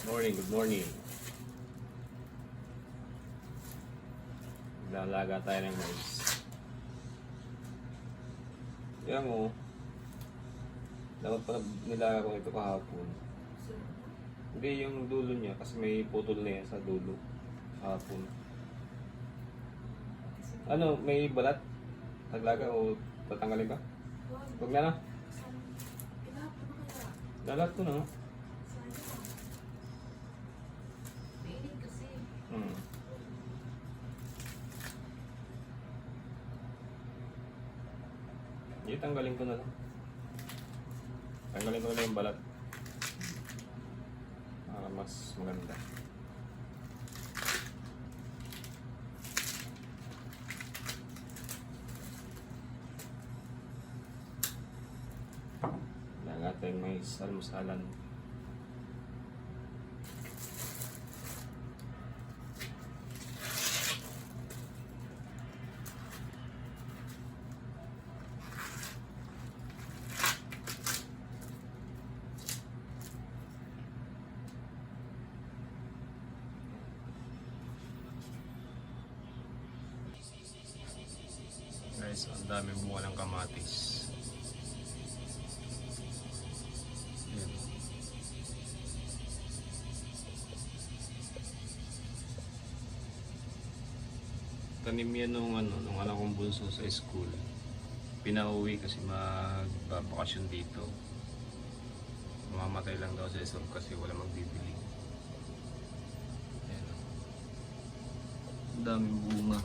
Good morning. Naglaalaga tayo ng mais. Kaya mo, dapat pa nilaga ko ito kahapon. Hindi yung dulo niya kasi may putol na yan sa dulo kahapon. Ano, may balat? Naglaga o tatanggalin ka? Huwag na na. Lalat ko na. Hindi, tanggalin ko na lang. Tanggalin ko na lang yung balat. Para mas maganda. Laga tayong may almusalan. Guys, ang dami bunga ng kamatis. Yan. Tanim yan nung anak kong bunso sa school. Pinauwi kasi magbabakasyon dito. Mamamatay lang daw sa isang kasi wala magbibili. Yan. Ang daming bunga.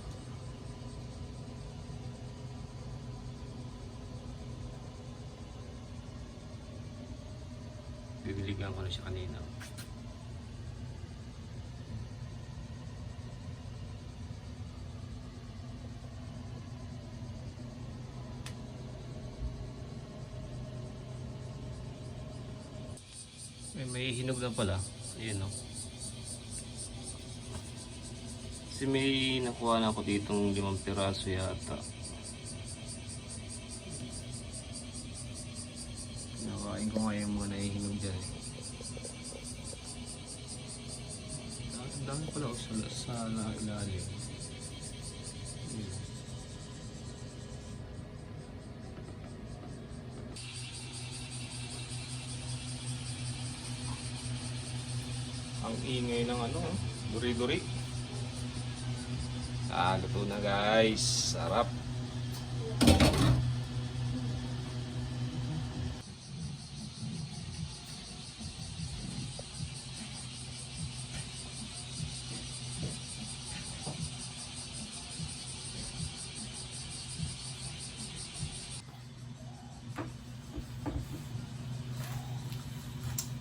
Bibiligan ko na siya kanina. May hinog na pala. Ayun o. Kasi may nakuha na ako ditong 5 piraso yata. Nakain ko nga yung mga nahihinog dyan. Ang dami pala sa ilalim. Ang ingay ng duri-duri. Luto na guys. Sarap.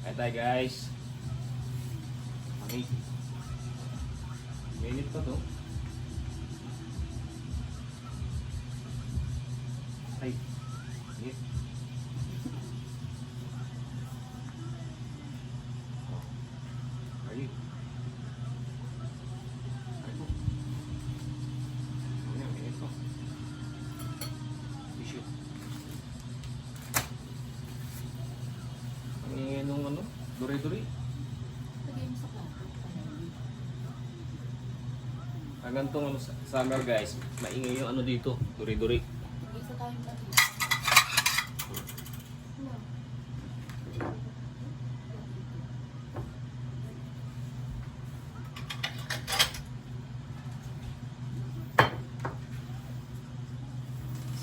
Kain tayo guys. Okay. Minute pa to. Ay. Minute. Ay. Ay po. Ano yan? Minute pa. Tissue. Ang ingay nung duri-duri. Hanggang tong summer guys, maingay yung dito, duri-duri.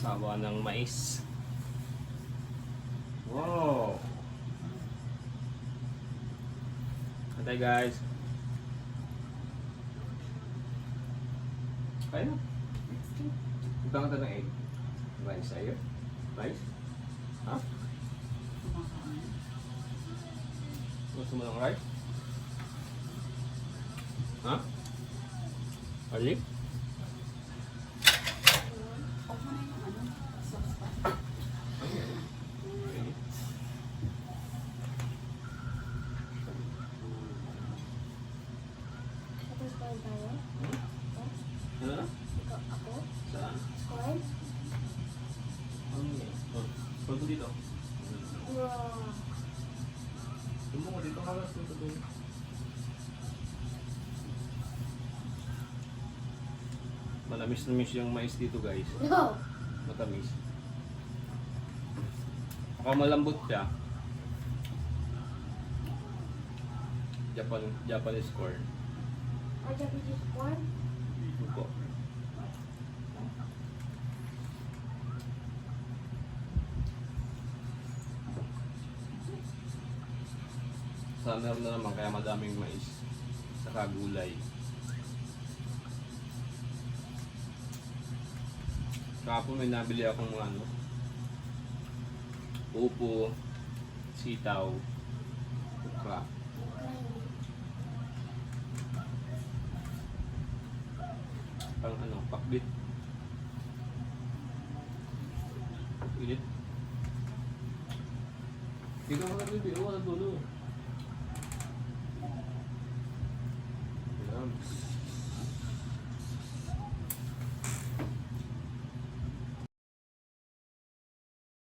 Sawa ng mais. Wow! Katay guys. Kaya na. Ibang ito ng egg. Rice sa'yo? Rice? Ha? Gusto mo ng rice? Ha? Ali? Ano na? Ako? Saan? Kumain? Ano yan? Pagod dito. Wow. Tumbo ko dito, halos dito doon. Manamis-namis yung mais dito guys. No. Matamis. Saka malambot siya. Japanese corn. Ay, Japanese corn? Ito po. Summer na naman kaya madaming mais. Saka gulay. Kahapon may nabili akong mga ano. Upo, sitaw, ukra. Pang ano, pakbit. Init. Hindi ka makabibiro, wala dulo.